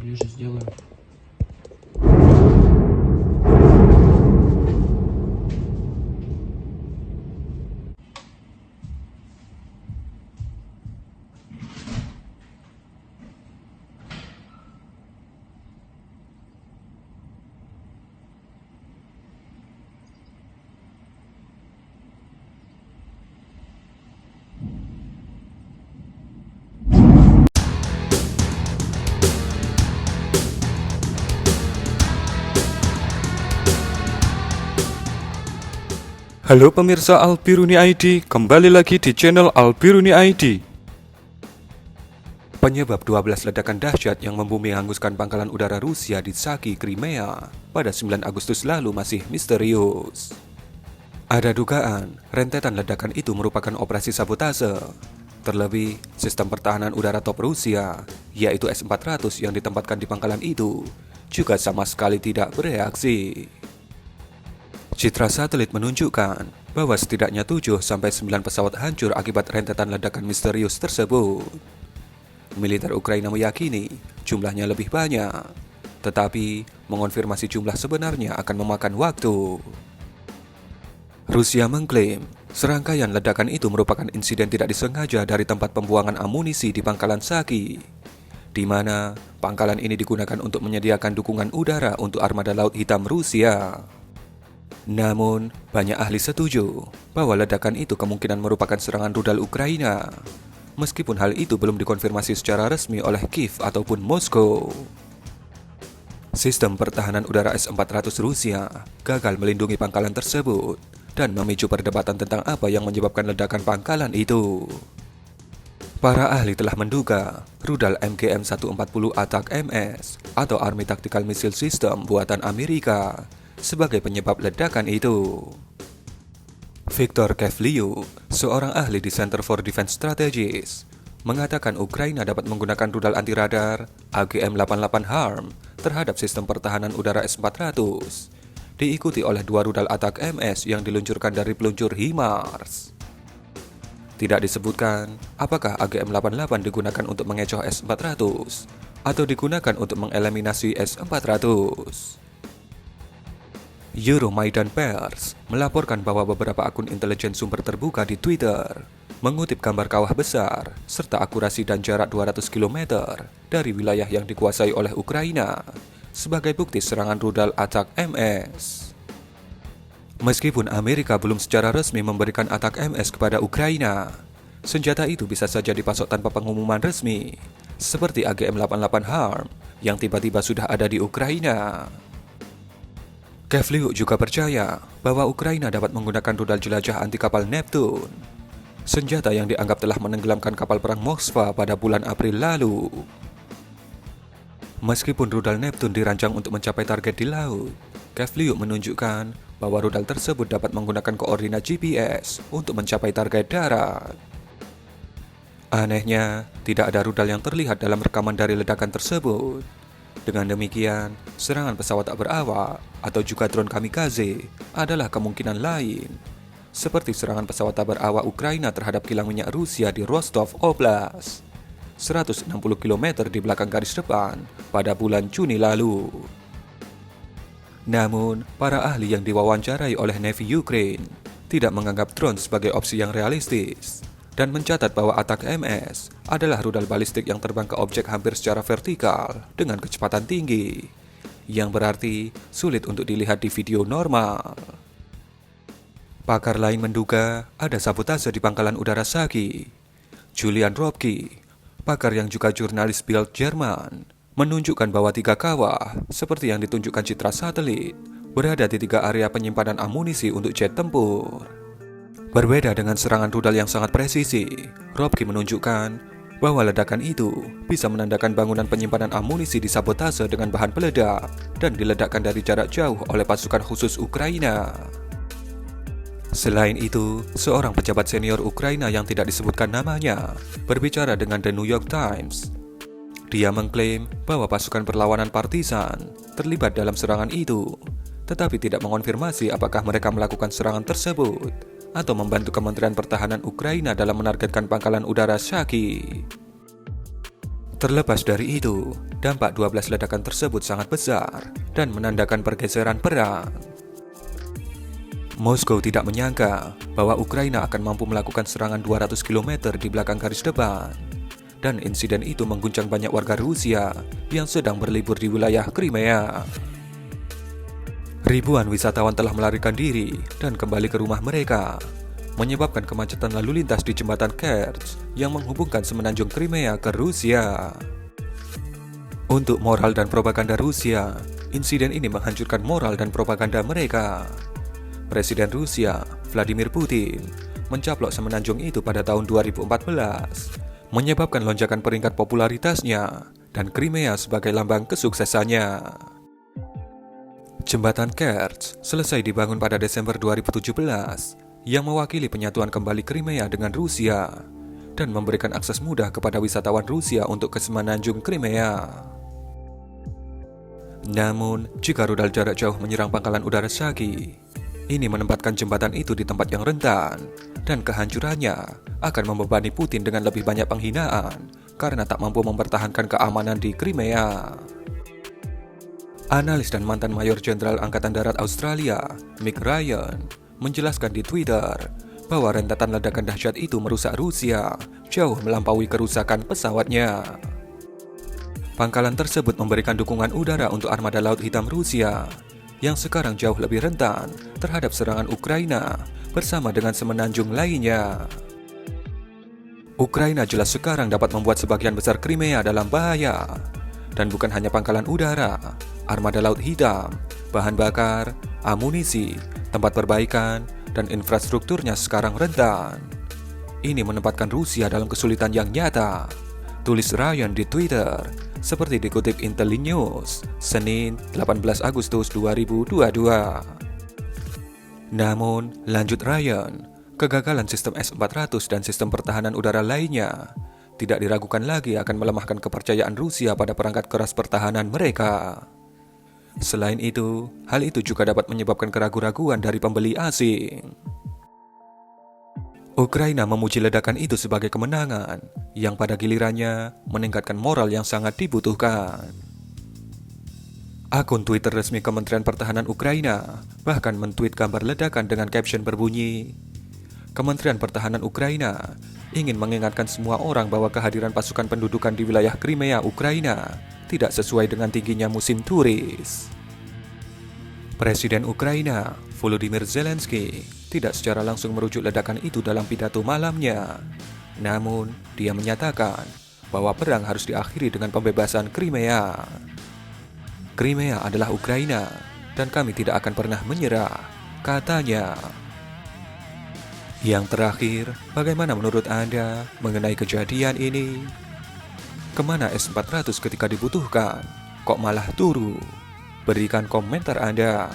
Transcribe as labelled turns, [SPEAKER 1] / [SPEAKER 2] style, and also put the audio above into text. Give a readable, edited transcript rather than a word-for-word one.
[SPEAKER 1] поближе сделаю.
[SPEAKER 2] Halo pemirsa Albiruni ID, kembali lagi di channel Albiruni ID. Penyebab 12 ledakan dahsyat yang membumi hanguskan pangkalan udara Rusia di Saki, Crimea pada 9 Agustus lalu masih misterius. Ada dugaan rentetan ledakan itu merupakan operasi sabotase. Terlebih, sistem pertahanan udara top Rusia, yaitu S-400 yang ditempatkan di pangkalan itu, juga sama sekali tidak bereaksi. Citra satelit menunjukkan bahwa setidaknya 7-9 pesawat hancur akibat rentetan ledakan misterius tersebut. Militer Ukraina meyakini jumlahnya lebih banyak, tetapi mengonfirmasi jumlah sebenarnya akan memakan waktu. Rusia mengklaim serangkaian ledakan itu merupakan insiden tidak disengaja dari tempat pembuangan amunisi di pangkalan Saki, di mana pangkalan ini digunakan untuk menyediakan dukungan udara untuk armada Laut Hitam Rusia. Namun, banyak ahli setuju bahwa ledakan itu kemungkinan merupakan serangan rudal Ukraina, meskipun hal itu belum dikonfirmasi secara resmi oleh Kiev ataupun Moskow. Sistem pertahanan udara S-400 Rusia gagal melindungi pangkalan tersebut dan memicu perdebatan tentang apa yang menyebabkan ledakan pangkalan itu. Para ahli telah menduga rudal MGM-140 ATAK-MS atau Army Tactical Missile System buatan Amerika sebagai penyebab ledakan itu. Viktor Kevliuk, seorang ahli di Center for Defense Strategies, mengatakan Ukraina dapat menggunakan rudal anti-radar AGM-88 HARM terhadap sistem pertahanan udara S-400, diikuti oleh 2 rudal ATAK-MS yang diluncurkan dari peluncur HIMARS. Tidak disebutkan apakah AGM-88 digunakan untuk mengecoh S-400 atau digunakan untuk mengeliminasi S-400. Euromaidan Pers melaporkan bahwa beberapa akun intelijen sumber terbuka di Twitter mengutip gambar kawah besar serta akurasi dan jarak 200 km dari wilayah yang dikuasai oleh Ukraina sebagai bukti serangan rudal ATAK-MS. Meskipun Amerika belum secara resmi memberikan ATAK-MS kepada Ukraina, senjata itu bisa saja dipasok tanpa pengumuman resmi, seperti AGM-88 HARM yang tiba-tiba sudah ada di Ukraina. Kevliuk juga percaya bahwa Ukraina dapat menggunakan rudal jelajah anti kapal Neptune, senjata yang dianggap telah menenggelamkan kapal perang Moskva pada bulan April lalu. Meskipun rudal Neptune dirancang untuk mencapai target di laut, Kevliuk menunjukkan bahwa rudal tersebut dapat menggunakan koordinat GPS untuk mencapai target darat. Anehnya, tidak ada rudal yang terlihat dalam rekaman dari ledakan tersebut. Dengan demikian, serangan pesawat tak berawak atau juga drone kamikaze adalah kemungkinan lain, seperti serangan pesawat tak berawak Ukraina terhadap kilang minyak Rusia di Rostov Oblast, 160 km di belakang garis depan pada bulan Juni lalu. Namun, para ahli yang diwawancarai oleh Navy Ukraine tidak menganggap drone sebagai opsi yang realistis dan mencatat bahwa ATAK-MS adalah rudal balistik yang terbang ke objek hampir secara vertikal dengan kecepatan tinggi, yang berarti sulit untuk dilihat di video normal. Pakar lain menduga ada sabotase di pangkalan udara Saki. Julian Robke, pakar yang juga jurnalis Bild Jerman, menunjukkan bahwa 3 kawah, seperti yang ditunjukkan citra satelit, berada di 3 area penyimpanan amunisi untuk jet tempur. Berbeda dengan serangan rudal yang sangat presisi, Robke menunjukkan bahwa ledakan itu bisa menandakan bangunan penyimpanan amunisi disabotase dengan bahan peledak dan diledakkan dari jarak jauh oleh pasukan khusus Ukraina. Selain itu, seorang pejabat senior Ukraina yang tidak disebutkan namanya berbicara dengan The New York Times. Dia mengklaim bahwa pasukan perlawanan partisan terlibat dalam serangan itu, tetapi tidak mengonfirmasi apakah mereka melakukan serangan tersebut atau membantu Kementerian Pertahanan Ukraina dalam menargetkan pangkalan udara Saki. Terlepas dari itu, dampak 12 ledakan tersebut sangat besar dan menandakan pergeseran perang. Moskow tidak menyangka bahwa Ukraina akan mampu melakukan serangan 200 km di belakang garis depan. Dan insiden itu mengguncang banyak warga Rusia yang sedang berlibur di wilayah Crimea. Ribuan wisatawan telah melarikan diri dan kembali ke rumah mereka, menyebabkan kemacetan lalu lintas di jembatan Kerch yang menghubungkan semenanjung Crimea ke Rusia. Untuk moral dan propaganda Rusia, insiden ini menghancurkan moral dan propaganda mereka. Presiden Rusia, Vladimir Putin, mencaplok semenanjung itu pada tahun 2014, menyebabkan lonjakan peringkat popularitasnya dan Crimea sebagai lambang kesuksesannya. Jembatan Kerch selesai dibangun pada Desember 2017 yang mewakili penyatuan kembali Crimea dengan Rusia dan memberikan akses mudah kepada wisatawan Rusia untuk ke semenanjung Crimea. Namun, jika rudal jarak jauh menyerang pangkalan udara Shaki, ini menempatkan jembatan itu di tempat yang rentan, dan kehancurannya akan membebani Putin dengan lebih banyak penghinaan karena tak mampu mempertahankan keamanan di Crimea. Analis dan mantan Mayor Jenderal Angkatan Darat Australia, Mick Ryan, menjelaskan di Twitter bahwa rentetan ledakan dahsyat itu merusak Rusia jauh melampaui kerusakan pesawatnya. Pangkalan tersebut memberikan dukungan udara untuk armada Laut Hitam Rusia yang sekarang jauh lebih rentan terhadap serangan Ukraina bersama dengan semenanjung lainnya. Ukraina jelas sekarang dapat membuat sebagian besar Crimea dalam bahaya. Dan bukan hanya pangkalan udara, armada Laut Hitam, bahan bakar, amunisi, tempat perbaikan, dan infrastrukturnya sekarang rentan. Ini menempatkan Rusia dalam kesulitan yang nyata, tulis Ryan di Twitter, seperti dikutip Intellinews, Senin 18 Agustus 2022. Namun, lanjut Ryan, kegagalan sistem S-400 dan sistem pertahanan udara lainnya tidak diragukan lagi akan melemahkan kepercayaan Rusia pada perangkat keras pertahanan mereka. Selain itu, hal itu juga dapat menyebabkan keraguan-raguan dari pembeli asing. Ukraina memuji ledakan itu sebagai kemenangan yang pada gilirannya meningkatkan moral yang sangat dibutuhkan. Akun Twitter resmi Kementerian Pertahanan Ukraina bahkan mentweet gambar ledakan dengan caption berbunyi, "Kementerian Pertahanan Ukraina ingin mengingatkan semua orang bahwa kehadiran pasukan pendudukan di wilayah Crimea, Ukraina tidak sesuai dengan tingginya musim turis." Presiden Ukraina, Volodymyr Zelensky, tidak secara langsung merujuk ledakan itu dalam pidato malamnya. Namun, dia menyatakan bahwa perang harus diakhiri dengan pembebasan Crimea. Crimea adalah Ukraina, dan kami tidak akan pernah menyerah, katanya. Yang terakhir, bagaimana menurut Anda mengenai kejadian ini? Kemana S-400 ketika dibutuhkan? Kok malah turu? Berikan komentar Anda.